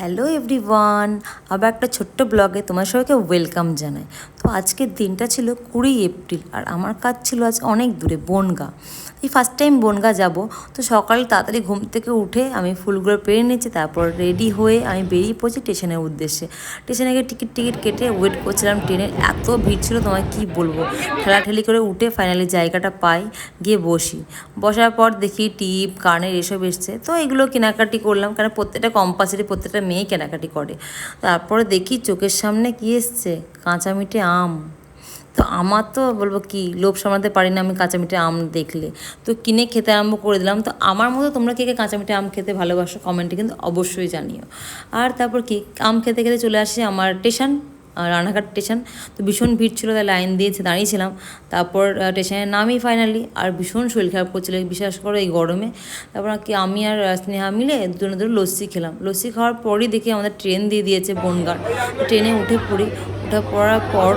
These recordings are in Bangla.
হ্যালো এভরিওয়ান, আবার একটা ছোট্ট ব্লগে তোমার সবাইকে ওয়েলকাম জানাই। তো আজকের দিনটা ছিল 20 এপ্রিল, আর আমার কাজ ছিল আজ অনেক দূরে বনগাঁ। এই ফার্স্ট টাইম বনগাঁ যাব। তো সকালে তাড়াতাড়ি ঘুম থেকে উঠে আমি ফুলগুলো পেরে নিচ্ছি, তারপর রেডি হয়ে আমি বেরিয়ে পড়ছি স্টেশনের উদ্দেশ্যে। স্টেশনে গিয়ে টিকিট কেটে ওয়েট করছিলাম ট্রেনের। এত ভিড় ছিল তোমায় কি বলবো। ঠেলাঠেলি করে উঠে ফাইনালি জায়গাটা পাই, গিয়ে বসার পর দেখি টিপ কানের এসব এসছে। তো এগুলো কেনাকাটি করলাম, কারণ প্রত্যেকটা কম্পালসারি, প্রত্যেকটা মেয়ে কেনাকাটি করে। তারপরে দেখি চোখের সামনে কি এসছে, কাঁচা মিঠে আম। তো আমার তো বলবো কি, লোভ সামলাতে পারি না আমি কাঁচা মিঠে আম দেখলে। তো কিনে খেতে আরম্ভ করে দিলাম। তো আমার মতো তোমরা কে কে কাঁচা মিঠে আম খেতে ভালোবাসো কমেন্টে কিন্তু অবশ্যই জানিও। আর তারপর কি, আম খেতে খেতে চলে আসি আমার স্টেশন, রানাঘাট স্টেশন। তো ভীষণ ভিড় ছিল, তাই লাইন দিয়েছে দাঁড়িয়েছিলাম। তারপর স্টেশনে নামি ফাইনালি, আর ভীষণ শরীর খারাপ করছিল বিশেষ করে এই গরমে। তারপর কি আমি আর স্নেহা মিলে দুজনে দুটো লস্যি খেলাম। লস্যি খাওয়ার পরই দেখি আমাদের ট্রেন দিয়ে দিয়েছে বনগাঁ। ট্রেনে উঠে পড়ার পর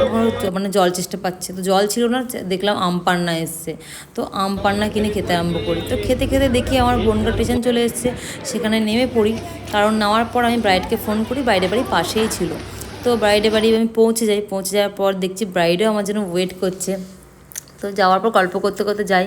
মানে জল চেষ্টা পাচ্ছে, তো জল ছিল না, দেখলাম আম পান্না এসছে। তো আম পান্না কিনে খেতে আরম্ভ করি। তো খেতে খেতে দেখি আমার বনগাঁ স্টেশন চলে এসছে, সেখানে নেমে পড়ি। কারণ নামার পর আমি ব্রাইডকে ফোন করি, ব্রাইডের বাড়ি পাশেই ছিল। তো ব্রাইডের বাড়ি আমি পৌঁছে যাওয়ার পর দেখছি ব্রাইডও আমার জন্য ওয়েট করছে। তো যাওয়ার পর গল্প করতে করতে যাই।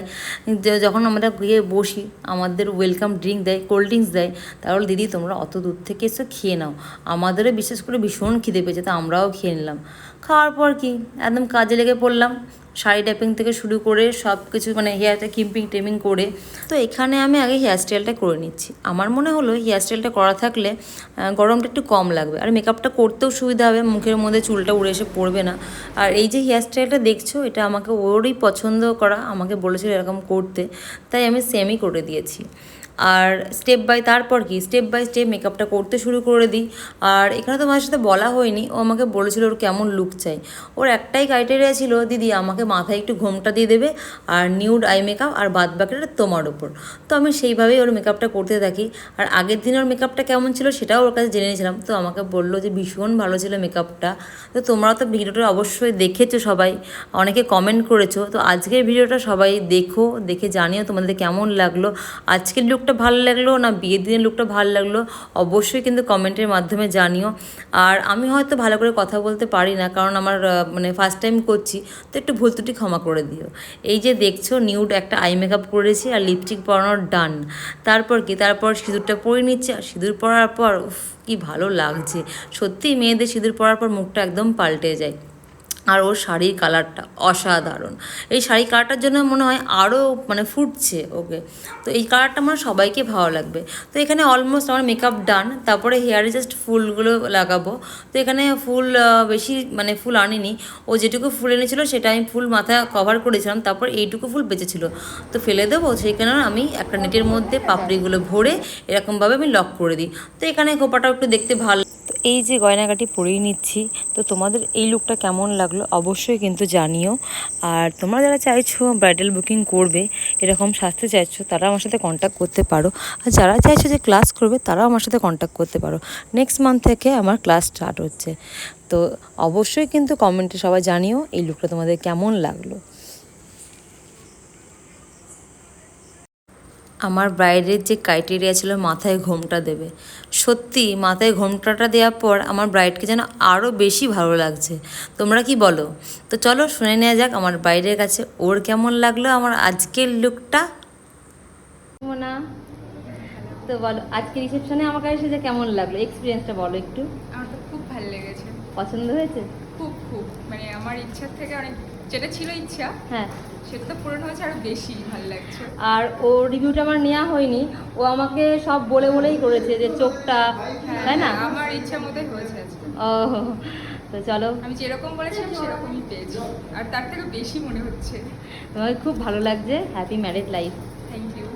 যখন আমরা গিয়ে বসি, আমাদের ওয়েলকাম ড্রিঙ্ক দেয়, কোল্ড ড্রিঙ্কস দেয়। তাহলে দিদি তোমরা অত দূর থেকে এসে খেয়ে নাও। আমাদেরও বিশেষ করে ভীষণ খিদে পেয়েছে, তো আমরাও খেয়ে নিলাম। খাওয়ার পর কি একদম কাজে লেগে পড়লাম। শাড়ি ট্যাপিং থেকে শুরু করে সব কিছু, মানে হেয়ারটা টেমিং করে। তো এখানে আমি আগে হেয়ার স্টাইলটা করে নিচ্ছি। আমার মনে হলো হেয়ার স্টাইলটা করা থাকলে গরমটা একটু কম লাগবে, আর মেকআপটা করতেও সুবিধা হবে, মুখের মধ্যে চুলটা উড়ে এসে পড়বে না। আর এই যে হেয়ার স্টাইলটা দেখছো, এটা আমাকে ওরই পছন্দ করা, আমাকে বলেছিল এরকম করতে, তাই আমি সেমই করে দিয়েছি। আর স্টেপ বাই স্টেপ মেকআপটা করতে শুরু করে দিই। আর এখানে তোমার সাথে বলা হয়নি, ও আমাকে বলেছিল ওর কেমন লুক চাই। ওর একটাই ক্রাইটেরিয়া ছিল, দিদি আমাকে মাথায় একটু ঘোমটা দিয়ে দেবে, আর নিউড আই মেকআপ, আর বাদ বাকিটা তোমার ওপর। তো আমি সেইভাবেই ওর মেকআপটা করতে থাকি। আর আগের দিন ওর মেকআপটা কেমন ছিল সেটাও ওর কাছে জেনে নিয়েছিলাম। তো আমাকে বললো যে ভীষণ ভালো ছিল মেকআপটা। তো তোমরাও তো ভিডিওটা অবশ্যই দেখেছো সবাই, অনেকে কমেন্ট করেছো। তো আজকের ভিডিওটা সবাই দেখে জানিও তোমাদের কেমন লাগলো। আজকের লুকটা ভালো লাগলো না বিয়ের দিনের লুকটা ভালো লাগলো, অবশ্যই কিন্তু কমেন্টের মাধ্যমে জানিও। আর আমি হয়তো ভালো করে কথা বলতে পারি না, কারণ আমার মানে ফার্স্ট টাইম করছি, তো একটু ভুল ত্রুটি ক্ষমা করে দিও। এই যে দেখছো নিউড একটা আই মেকআপ করেছি, আর লিপস্টিক পরানোর ডান। তারপর সিঁদুরটা পরে নিচ্ছে, আর সিঁদুর পরার পর কি ভালো লাগছে সত্যি। মেয়েদের সিঁদুর পরার পর মুখটা একদম পাল্টে যায়। আর ওর শাড়ির কালারটা অসাধারণ। এই শাড়ির কালারটার জন্য মনে হয় আরও মানে ফুটছে ওকে। তো এই কালারটা আমার সবাইকে ভালো লাগবে। তো এখানে অলমোস্ট আমার মেকআপ ডান। তারপরে হেয়ারে জাস্ট ফুলগুলো লাগাবো। তো এখানে ফুল বেশি মানে ফুল আনিনি, ও যেটুকু ফুল এনেছিল সেটা আমি ফুল মাথা কভার করেছিলাম। তারপর এইটুকু ফুল বেঁচেছিল, তো ফেলে দেবো, সেই কারণে আমি একটা নেটের মধ্যে পাপড়িগুলো ভরে এরকমভাবে আমি লক করে দিই। তো এখানে খোপাটাও একটু দেখতে ভালো। তো এই যে গয়নাগাটি পরিয়ে নিচ্ছি। তো তোমাদের এই লুকটা কেমন লাগলো অবশ্যই কিন্তু জানিও। আর তোমরা যারা চাইছো ব্রাইডাল বুকিং করবে, এরকম সাজতে চাইছো, তারা আমার সাথে কন্ট্যাক্ট করতে পারো। আর যারা চাইছো যে ক্লাস করবে, তারাও আমার সাথে কন্ট্যাক্ট করতে পারো। নেক্সট মান্থ থেকে আমার ক্লাস স্টার্ট হচ্ছে। তো অবশ্যই কিন্তু কমেন্টে সবাই জানিও এই লুকটা তোমাদের কেমন লাগলো। আমার ব্রাইডের যে ক্রাইটেরিয়া ছিল মাথায় ঘোমটা দেবে, সত্যি মাথায় ঘোমটাটা দেওয়ার পর আমার ব্রাইডকে যেন আরও বেশি ভালো লাগছে। তোমরা কি বলো? তো চলো শুনে নেওয়া যাক আমার ব্রাইডের কাছে ওর কেমন লাগলো আমার আজকের লুকটা। না তো বলো, আজকে রিসেপশনে আমার কাছে এসে কেমন লাগলো, এক্সপিরিয়েন্সটা বলো একটু। আমার তো খুব ভালো লেগেছে, পছন্দ হয়েছে? খুব খুব মানে আমার ইচ্ছার থেকে অনেক, যেটা ছিল ইচ্ছা হ্যাঁ, সেটা তো পূরণ হয়েছে, আরো বেশি ভালো লাগছে। আর ওর রিভিউটা আমার নেওয়া হয়নি, ও আমাকে সব বলেই করেছে যে চোখটা, তাই না? আমার ইচ্ছা মতোই হয়েছে আজকে। ও, তো চলো, আমি যেরকম বলেছিলাম সেরকমই পেয়েছি, আর তার থেকে বেশি মনে হচ্ছে। তোমাকে খুব ভালো লাগছে। Happy married life. Thank you.